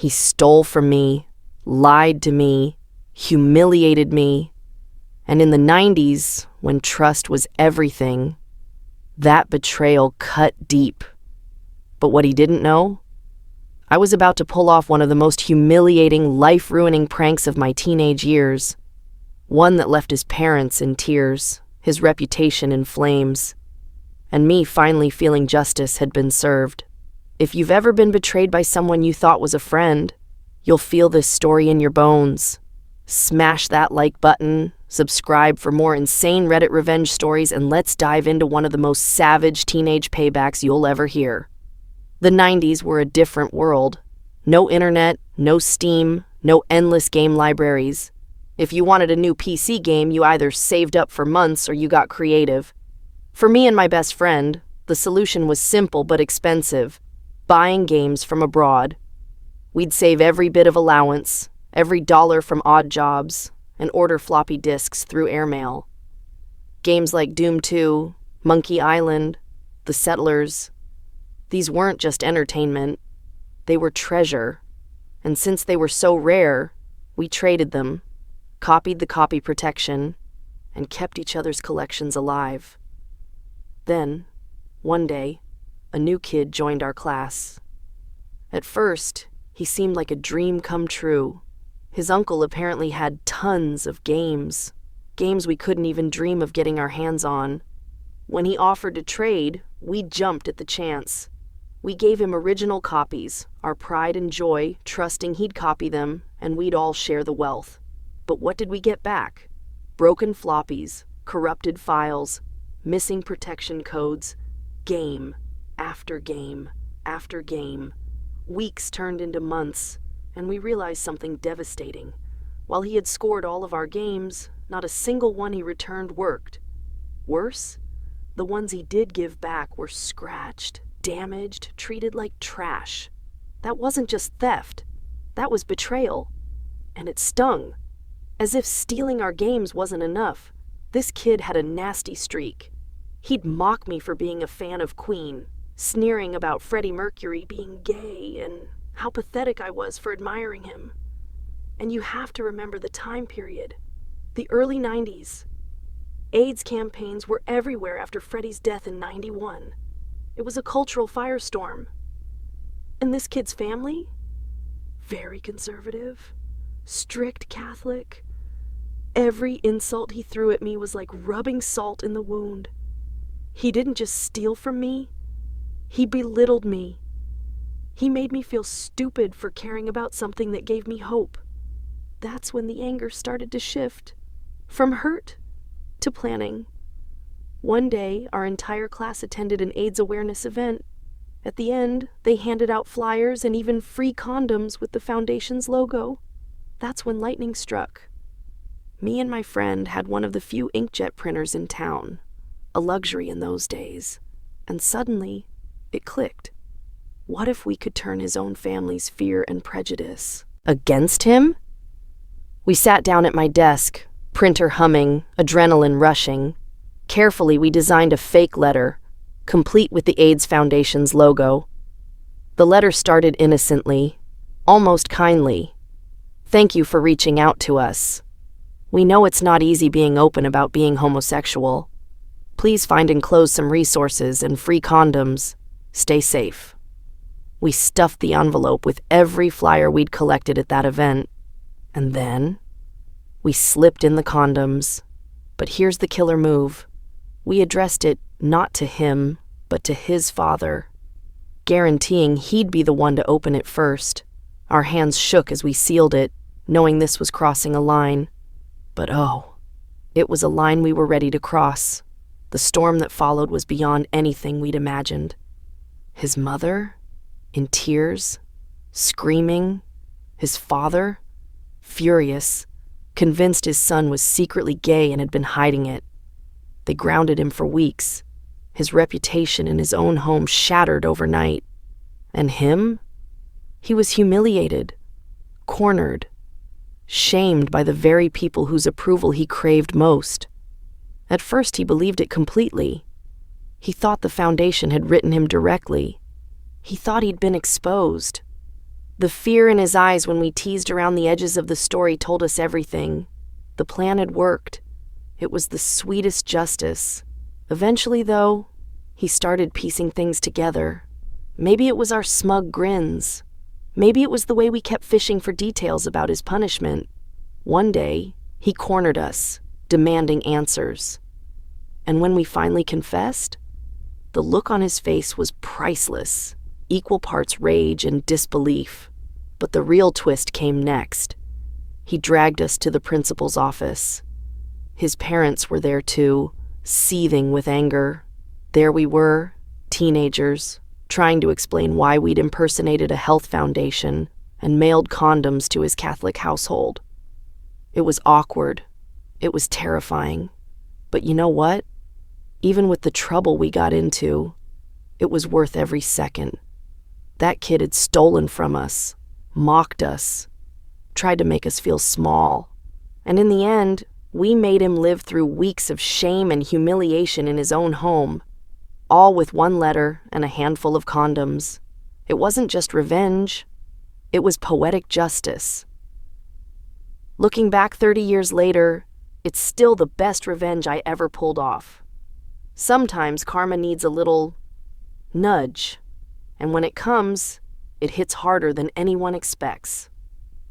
He stole from me, lied to me, humiliated me. And in the 90s, when trust was everything, that betrayal cut deep. But what he didn't know? I was about to pull off one of the most humiliating, life-ruining pranks of my teenage years. One that left his parents in tears, his reputation in flames, and me finally feeling justice had been served. If you've ever been betrayed by someone you thought was a friend, you'll feel this story in your bones. Smash that like button, subscribe for more insane Reddit revenge stories, and let's dive into one of the most savage teenage paybacks you'll ever hear. The 90s were a different world. No internet, no Steam, no endless game libraries. If you wanted a new PC game, you either saved up for months or you got creative. For me and my best friend, the solution was simple but expensive: buying games from abroad. We'd save every bit of allowance, every dollar from odd jobs, and order floppy disks through airmail. Games like Doom 2, Monkey Island, The Settlers, these weren't just entertainment, they were treasure. And since they were so rare, we traded them, copied the copy protection, and kept each other's collections alive. Then, one day, a new kid joined our class. At first, he seemed like a dream come true. His uncle apparently had tons of games we couldn't even dream of getting our hands on. When he offered to trade, we jumped at the chance. We gave him original copies, our pride and joy, trusting he'd copy them, and we'd all share the wealth. But what did we get back? Broken floppies, corrupted files, missing protection codes, game after game after game. Weeks turned into months, and we realized something devastating. While he had scored all of our games, not a single one he returned worked. Worse, the ones he did give back were scratched, damaged, treated like trash. That wasn't just theft. That was betrayal. And it stung. As if stealing our games wasn't enough, this kid had a nasty streak. He'd mock me for being a fan of Queen, sneering about Freddie Mercury being gay and how pathetic I was for admiring him. And you have to remember the time period. The early 90s. AIDS campaigns were everywhere after Freddie's death in 91. It was a cultural firestorm. And this kid's family? Very conservative, strict Catholic. Every insult he threw at me was like rubbing salt in the wound. He didn't just steal from me, he belittled me. He made me feel stupid for caring about something that gave me hope. That's when the anger started to shift, from hurt to planning. One day, our entire class attended an AIDS awareness event. At the end, they handed out flyers and even free condoms with the foundation's logo. That's when lightning struck. Me and my friend had one of the few inkjet printers in town, a luxury in those days, and suddenly, it clicked. What if we could turn his own family's fear and prejudice against him? We sat down at my desk, printer humming, adrenaline rushing. Carefully, we designed a fake letter, complete with the AIDS Foundation's logo. The letter started innocently, almost kindly. Thank you for reaching out to us. We know it's not easy being open about being homosexual. Please find enclosed some resources and free condoms. Stay safe. We stuffed the envelope with every flyer we'd collected at that event. And then, we slipped in the condoms. But here's the killer move. We addressed it not to him, but to his father, guaranteeing he'd be the one to open it first. Our hands shook as we sealed it, knowing this was crossing a line. But oh, it was a line we were ready to cross. The storm that followed was beyond anything we'd imagined. His mother, in tears, screaming. His father, furious, convinced his son was secretly gay and had been hiding it. They grounded him for weeks. His reputation in his own home shattered overnight. And him? He was humiliated, cornered, shamed by the very people whose approval he craved most. At first, he believed it completely. He thought the foundation had written him directly. He thought he'd been exposed. The fear in his eyes when we teased around the edges of the story told us everything. The plan had worked. It was the sweetest justice. Eventually, though, he started piecing things together. Maybe it was our smug grins. Maybe it was the way we kept fishing for details about his punishment. One day, he cornered us, demanding answers. And when we finally confessed, the look on his face was priceless, equal parts rage and disbelief. But the real twist came next. He dragged us to the principal's office. His parents were there too, seething with anger. There we were, teenagers, trying to explain why we'd impersonated a health foundation and mailed condoms to his Catholic household. It was awkward. It was terrifying. But you know what? Even with the trouble we got into, it was worth every second. That kid had stolen from us, mocked us, tried to make us feel small. And in the end, we made him live through weeks of shame and humiliation in his own home, all with one letter and a handful of condoms. It wasn't just revenge. It was poetic justice. Looking back 30 years later, it's still the best revenge I ever pulled off. Sometimes karma needs a little nudge, and when it comes, it hits harder than anyone expects.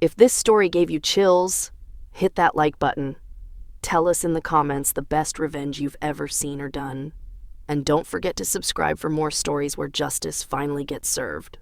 If this story gave you chills, hit that like button. Tell us in the comments the best revenge you've ever seen or done. And don't forget to subscribe for more stories where justice finally gets served.